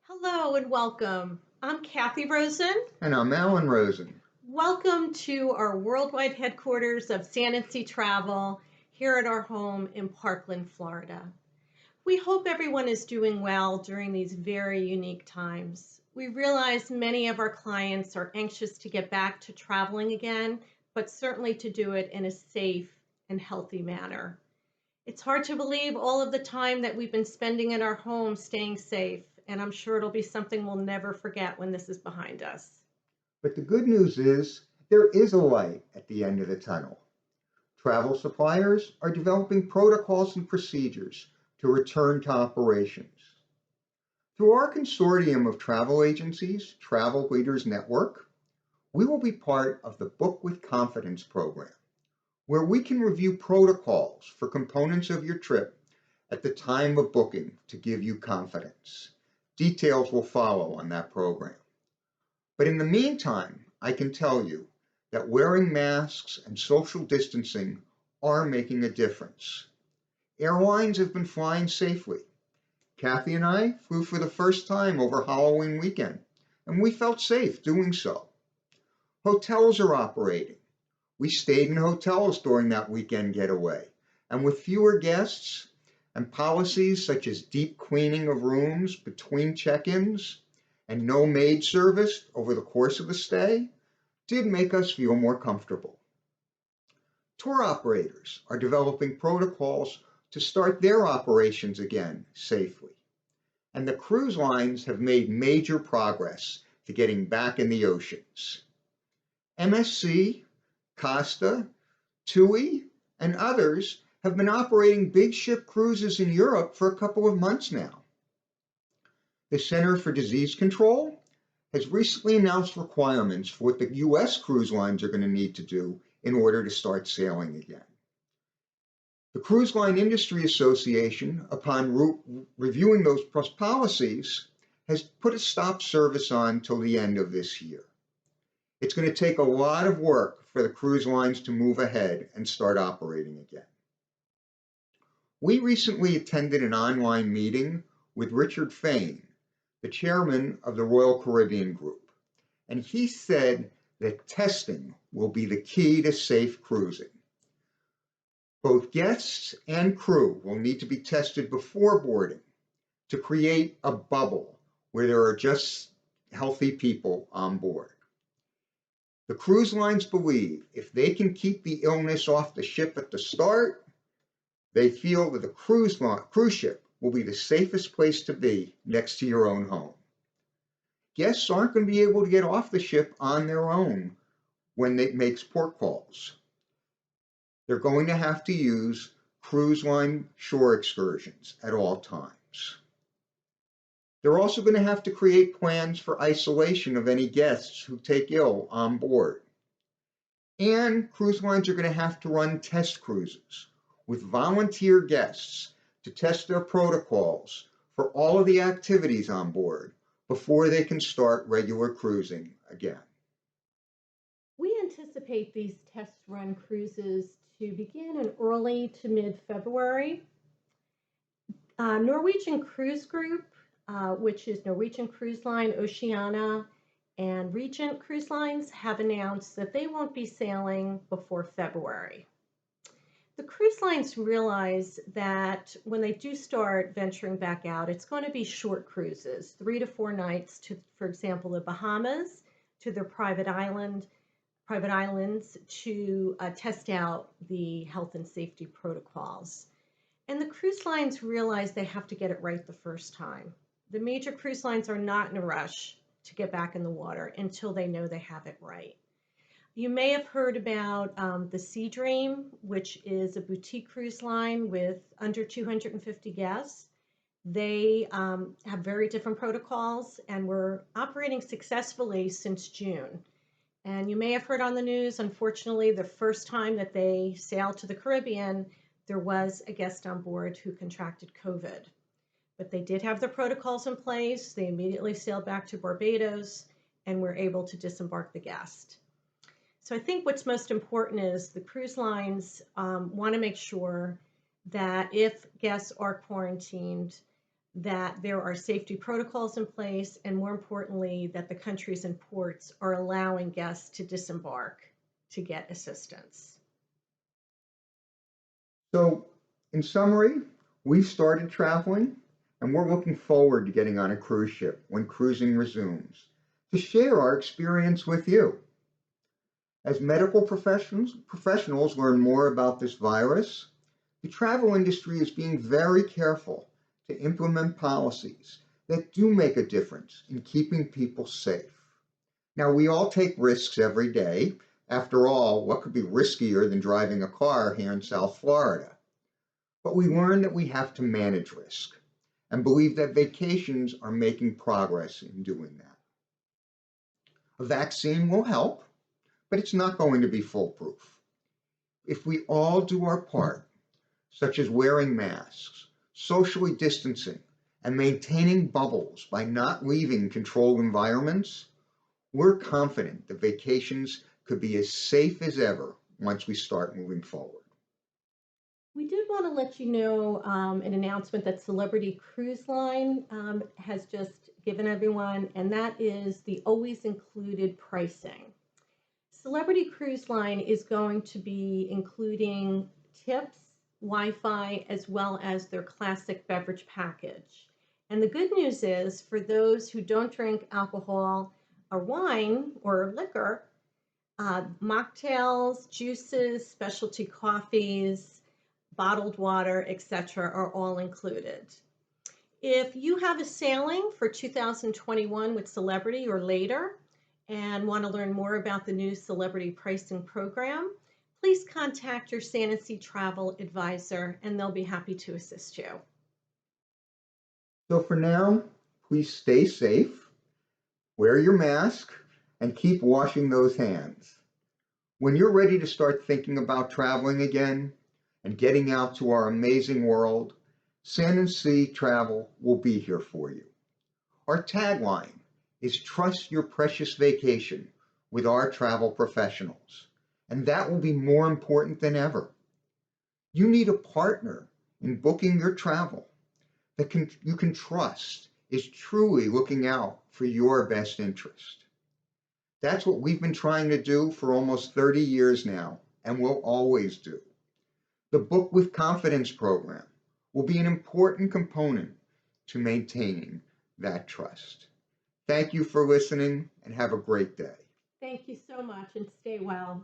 Hello and welcome. I'm Cathy Rosen. And I'm Alan Rosen. Welcome to our worldwide headquarters of Sea Travel here at our home in Parkland, Florida. We hope everyone is doing well during these very unique times. We realize many of our clients are anxious to get back to traveling again, but certainly to do it in a safe and healthy manner. It's hard to believe all of the time that we've been spending in our homes staying safe, and I'm sure it'll be something we'll never forget when this is behind us. But the good news is there is a light at the end of the tunnel. Travel suppliers are developing protocols and procedures to return to operations. Through our consortium of travel agencies, Travel Leaders Network, we will be part of the Book with Confidence program, where we can review protocols for components of your trip at the time of booking to give you confidence. Details will follow on that program. But in the meantime, I can tell you that wearing masks and social distancing are making a difference. Airlines have been flying safely. Cathy and I flew for the first time over Halloween weekend, and we felt safe doing so. Hotels are operating. We stayed in hotels during that weekend getaway, and with fewer guests and policies such as deep cleaning of rooms between check-ins and no maid service over the course of the stay, did make us feel more comfortable. Tour operators are developing protocols to start their operations again safely. And the cruise lines have made major progress to getting back in the oceans. MSC, Costa, TUI, and others have been operating big ship cruises in Europe for a couple of months now. The Center for Disease Control has recently announced requirements for what the US cruise lines are going to need to do in order to start sailing again. The Cruise Line Industry Association, upon reviewing those policies, has put a stop service on till the end of this year. It's going to take a lot of work for the cruise lines to move ahead and start operating again. We recently attended an online meeting with Richard Fain, the chairman of the Royal Caribbean Group, and he said that testing will be the key to safe cruising. Both guests and crew will need to be tested before boarding to create a bubble where there are just healthy people on board. The cruise lines believe if they can keep the illness off the ship at the start, they feel that the cruise ship will be the safest place to be next to your own home. Guests aren't going to be able to get off the ship on their own when it makes port calls. They're going to have to use cruise line shore excursions at all times. They're also going to have to create plans for isolation of any guests who take ill on board. And cruise lines are going to have to run test cruises with volunteer guests to test their protocols for all of the activities on board before they can start regular cruising again. We anticipate these test run cruises to begin in early to mid-February. Norwegian Cruise Group, which is Norwegian Cruise Line, Oceania, and Regent Cruise Lines, have announced that they won't be sailing before February. The cruise lines realize that when they do start venturing back out, it's going to be short cruises, 3 to 4 nights to, for example, the Bahamas, to their private islands to test out the health and safety protocols. And the cruise lines realize they have to get it right the first time. The major cruise lines are not in a rush to get back in the water until they know they have it right. You may have heard about the Sea Dream, which is a boutique cruise line with under 250 guests. They have very different protocols and were operating successfully since June. And you may have heard on the news, unfortunately, the first time that they sailed to the Caribbean, there was a guest on board who contracted COVID. But they did have their protocols in place. They immediately sailed back to Barbados and were able to disembark the guest. So I think what's most important is the cruise lines want to make sure that if guests are quarantined, that there are safety protocols in place, and more importantly, that the countries and ports are allowing guests to disembark to get assistance. So, in summary, we've started traveling and we're looking forward to getting on a cruise ship when cruising resumes to share our experience with you. As medical professionals learn more about this virus, the travel industry is being very careful to implement policies that do make a difference in keeping people safe. Now, we all take risks every day. After all, what could be riskier than driving a car here in South Florida? But we learn that we have to manage risk and believe that vacations are making progress in doing that. A vaccine will help, but it's not going to be foolproof. If we all do our part, such as wearing masks, socially distancing, and maintaining bubbles by not leaving controlled environments, we're confident that vacations could be as safe as ever once we start moving forward. We did want to let you know an announcement that Celebrity Cruise Line has just given everyone, and that is the always included pricing. Celebrity Cruise Line is going to be including tips, Wi-Fi, as well as their classic beverage package. And the good news is for those who don't drink alcohol or wine or liquor, mocktails, juices, specialty coffees, bottled water, etc., are all included. If you have a sailing for 2021 with Celebrity or later and want to learn more about the new Celebrity pricing program, please contact your Santa Sea travel advisor and they'll be happy to assist you. So for now, please stay safe, wear your mask, and keep washing those hands. When you're ready to start thinking about traveling again and getting out to our amazing world, Santa Sea Travel will be here for you. Our tagline is Trust Your Precious Vacation with our travel professionals, and that will be more important than ever. You need a partner in booking your travel that you can trust is truly looking out for your best interest. That's what we've been trying to do for almost 30 years now, and will always do. The Book with Confidence program will be an important component to maintaining that trust. Thank you for listening and have a great day. Thank you so much and stay well.